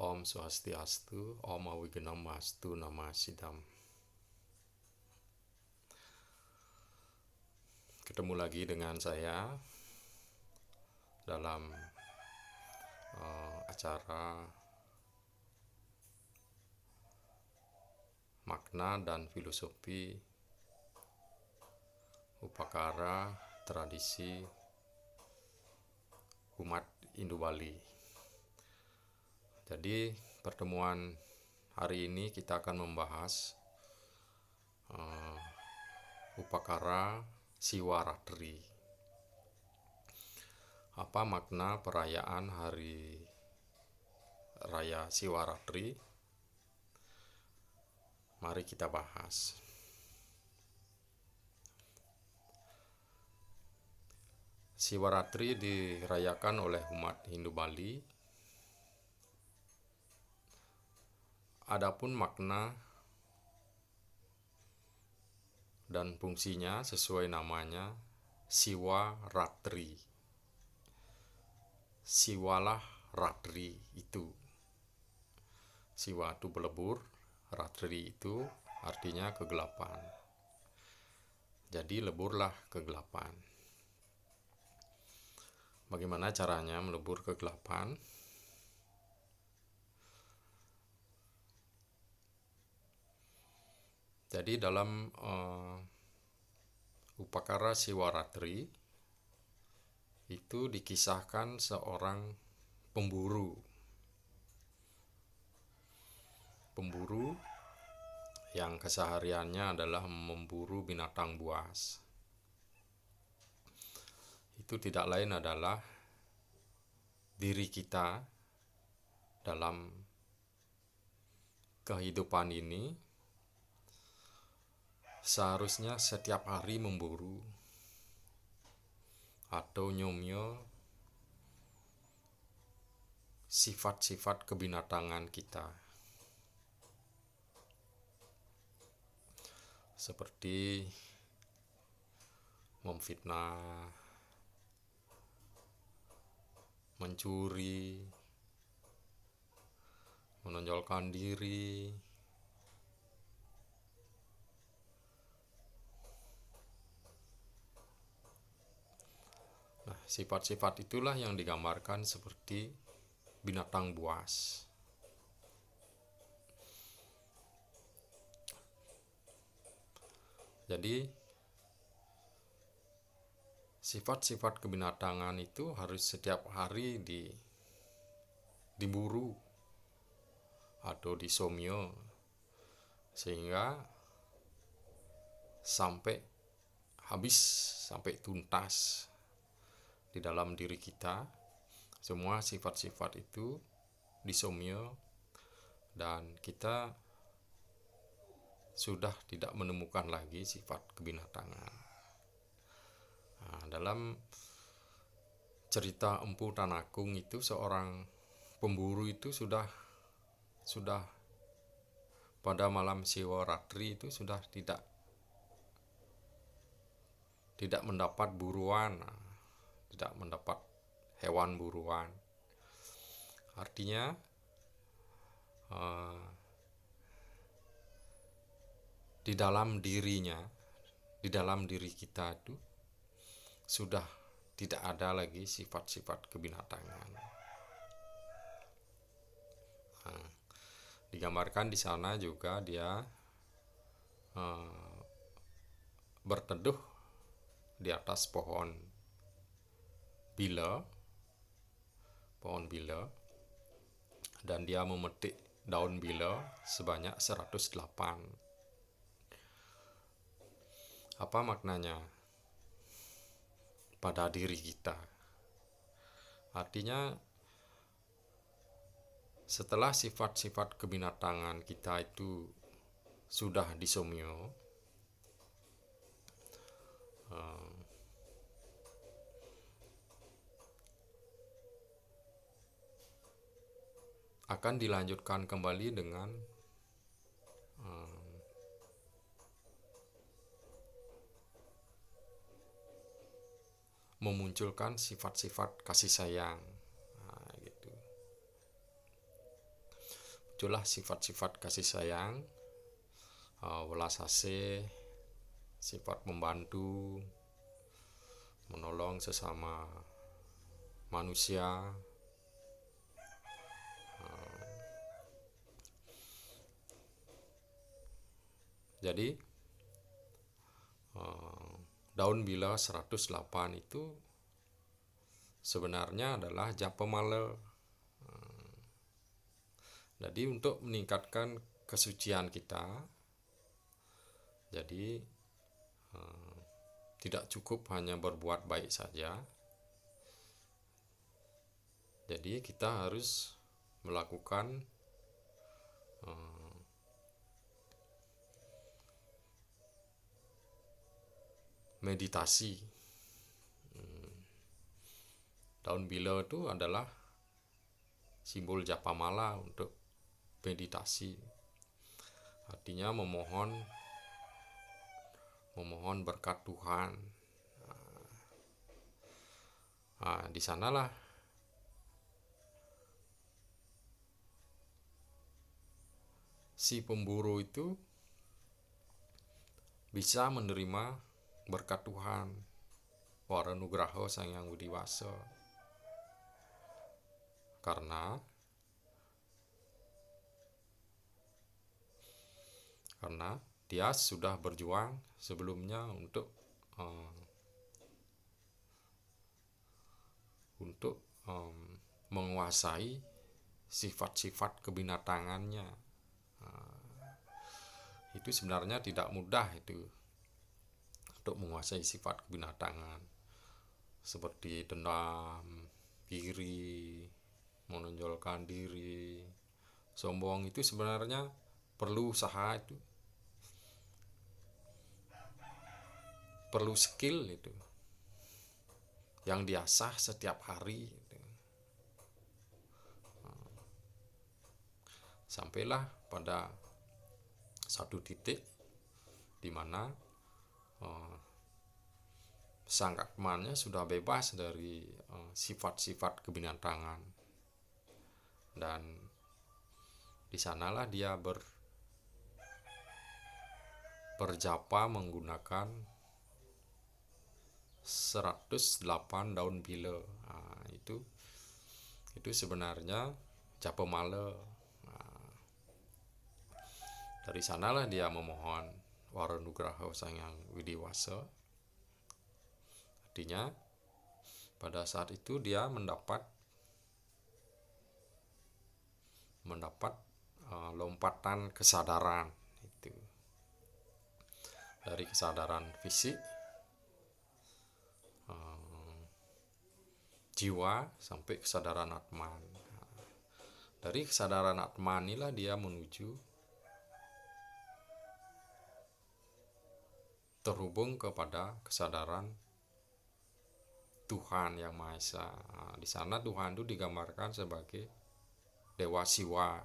Om Swastiastu, Om Awigenamastu, Nama Sidam. Ketemu lagi dengan saya dalam acara makna dan filosofi upakara tradisi umat Hindu-Bali. Jadi pertemuan hari ini kita akan membahas upakara Siwaratri. Apa makna perayaan hari raya Siwaratri? Mari kita bahas. Siwaratri dirayakan oleh umat Hindu-Bali. Adapun makna dan fungsinya sesuai namanya, Siwaratri. Siwalah Ratri itu. Siwa itu belebur, Ratri itu artinya kegelapan. Jadi leburlah kegelapan. Bagaimana caranya melebur kegelapan? Jadi dalam upakara Siwaratri itu dikisahkan seorang pemburu yang kesehariannya adalah memburu binatang buas. Itu tidak lain adalah diri kita dalam kehidupan ini seharusnya setiap hari memburu atau nyomyo sifat-sifat kebinatangan kita, seperti memfitnah, mencuri, menonjolkan diri, sifat-sifat itulah yang digambarkan seperti binatang buas. Jadi sifat-sifat kebinatangan itu harus setiap hari diburu atau disomyo, sehingga sampai habis, sampai tuntas di dalam diri kita semua sifat-sifat itu disomyo, dan kita sudah tidak menemukan lagi sifat kebinatangan. Dalam cerita Empu Tanakung itu, seorang pemburu itu sudah pada malam Siwaratri itu sudah tidak mendapat buruan, tidak mendapat hewan buruan. Artinya di dalam dirinya, di dalam diri kita itu sudah tidak ada lagi sifat-sifat kebinatangan. Digambarkan di sana juga dia berteduh di atas pohon bila, dan dia memetik daun bila sebanyak 108. Apa maknanya pada diri kita? Artinya setelah sifat-sifat kebinatangan kita itu sudah disomyo, akan dilanjutkan kembali dengan memunculkan sifat-sifat kasih sayang. Gitu. itulah sifat-sifat kasih sayang, welas asih, sifat membantu, menolong sesama manusia. Jadi daun bila 108 itu sebenarnya adalah japamala. Jadi untuk meningkatkan kesucian kita, jadi tidak cukup hanya berbuat baik saja. Jadi kita harus melakukan meditasi. Daun bila itu adalah simbol japamala untuk meditasi. Artinya memohon berkat Tuhan. Di sanalah si pemburu itu bisa menerima berkat Tuhan, Waranugraha Sang Hyang Widi Wasa. Karena dia sudah berjuang sebelumnya untuk menguasai sifat-sifat kebinatangannya. Itu sebenarnya tidak mudah itu untuk menguasai sifat kebinatangan seperti dendam, iri, menonjolkan diri, sombong. Itu sebenarnya perlu usaha, itu perlu skill itu yang diasah setiap hari gitu. Sampailah pada satu titik di mana sang Akmannya sudah bebas dari sifat-sifat kebinatangan, dan di sanalah dia berjapa menggunakan 108 daun bila. Itu sebenarnya japamala. Dari sanalah dia memohon Waranugraha Sang Hyang Widi Wasa. Artinya pada saat itu dia mendapat lompatan kesadaran itu, dari kesadaran fisik, jiwa, sampai kesadaran Atman. Dari kesadaran Atman inilah dia menuju terhubung kepada kesadaran Tuhan Yang Maha Esa. Di sana Tuhan itu digambarkan sebagai Dewa Siwa,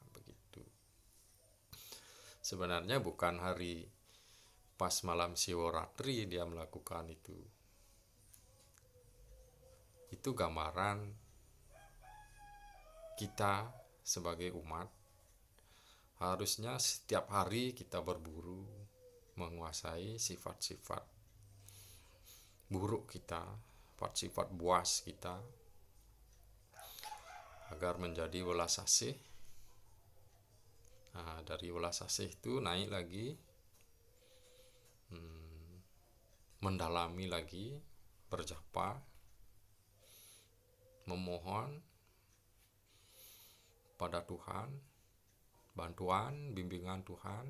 begitu. Sebenarnya bukan hari pas malam Siwaratri dia melakukan itu. Itu gambaran kita sebagai umat harusnya setiap hari kita berburu menguasai sifat-sifat buruk kita, sifat buas kita, agar menjadi welas asih. Dari welas asih itu naik lagi, mendalami lagi, berjapa, memohon pada Tuhan bantuan, bimbingan Tuhan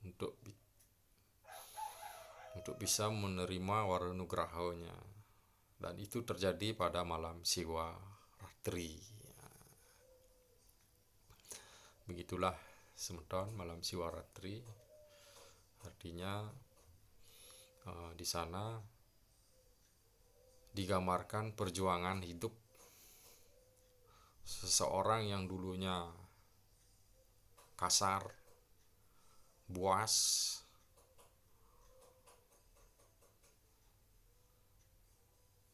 untuk bisa menerima Waranugrahanya. Dan itu terjadi pada malam Siwaratri. Begitulah semeton malam Siwaratri. Artinya di sana digambarkan perjuangan hidup seseorang yang dulunya kasar, buas,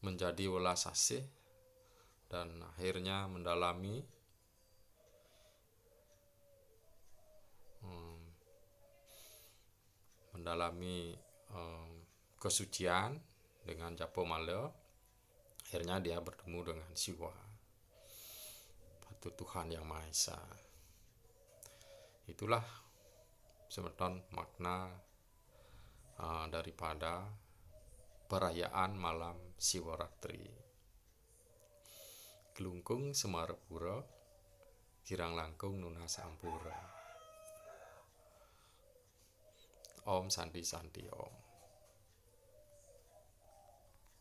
menjadi welas asih, dan akhirnya mendalami mendalami kesucian dengan Japo Male, akhirnya dia bertemu dengan Siwa, satu Tuhan yang Maha Esa. Itulah semeton makna daripada perayaan malam Siwaratri. Glungkung Semarepura, kirang langkung Nuna Sampura. Om Santi Santi Om.